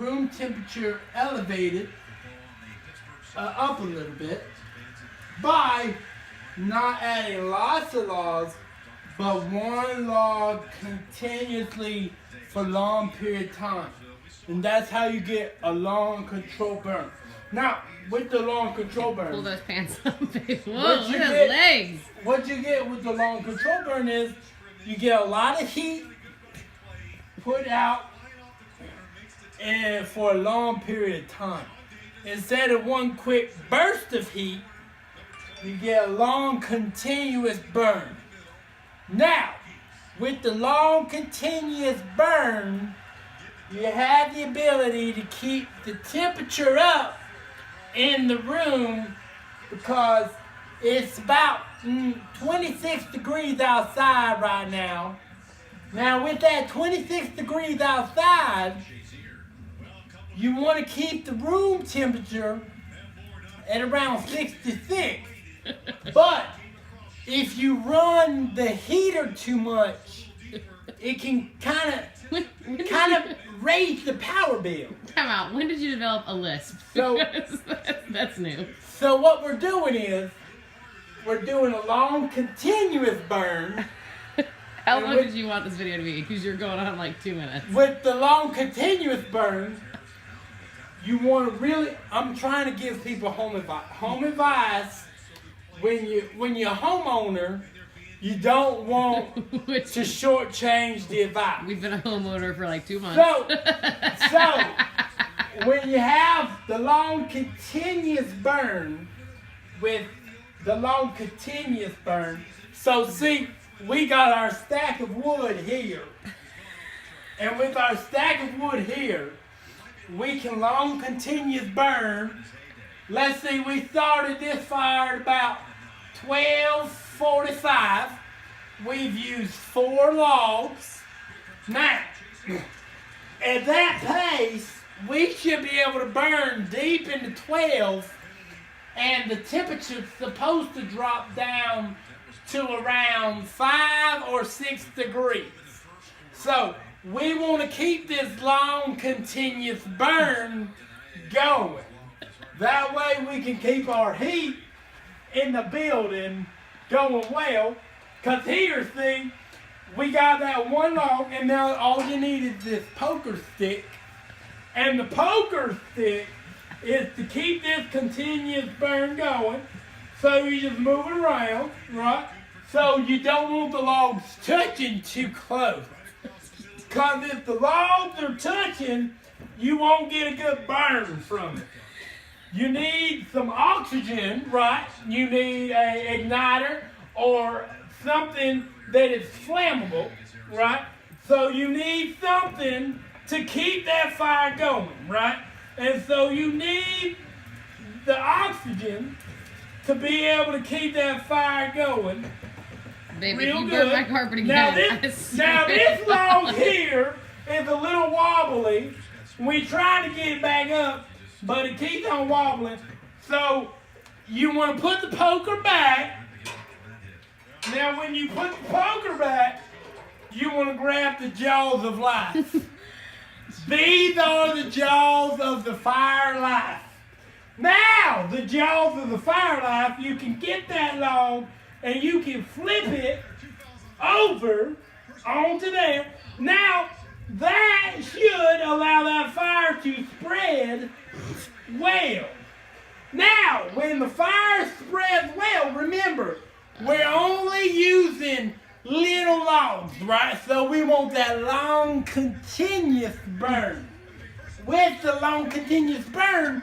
room temperature elevated up a little bit by not adding lots of logs, but one log continuously for a long period of time. And that's how you get a long control burn. Now, with the long control burn, pull those pants up, baby. Whoa, look at those legs. What you get with the long control burn is you get a lot of heat put out and for a long period of time. Instead of one quick burst of heat, you get a long continuous burn. Now, with the long continuous burn, you have the ability to keep the temperature up in the room because it's about 26 degrees outside right now. Now with that 26 degrees outside, you want to keep the room temperature at around 66. But if you run the heater too much, it can kind of raise the power bill. Come out. When did you develop a lisp? So that's new. So what we're doing is we're doing a long continuous burn. How long did you want this video to be? Because you're going on like 2 minutes. With the long continuous burn, you want to really. I'm trying to give people home advice. Home advice. When you're a homeowner, you don't want to shortchange the advice. We've been a homeowner for like 2 months. So when you have the long continuous burn, so see, we got our stack of wood here. And with our stack of wood here, we can long continuous burn. Let's see, we started this fire at about 12:45. We've used 4 logs. Now, at that pace, we should be able to burn deep into 12, and the temperature's supposed to drop down to around 5 or 6 degrees. So, we want to keep this long, continuous burn going. That way we can keep our heat in the building going well. Because here, see, we got that one log, and now all you need is this poker stick. And the poker stick is to keep this continuous burn going. So you just move it around, right? So you don't want the logs touching too close. Because if the logs are touching, you won't get a good burn from it. You need some oxygen, right? You need an igniter or something that is flammable, right? So you need something to keep that fire going, right? And so you need the oxygen to be able to keep that fire going. Baby, real you good. burn my carpet again. Now this log here is a little wobbly. We try to get it back up, but it keeps on wobbling. So you want to put the poker back. Now when you put the poker back, you want to grab the jaws of life. These are the jaws of the fire life. Now, the jaws of the fire life, you can get that log and you can flip it over onto there. Now, that should allow that fire to spread well. Now, when the fire spreads well, remember, we're only using little logs, right? So we want that long, continuous burn. With the long, continuous burn,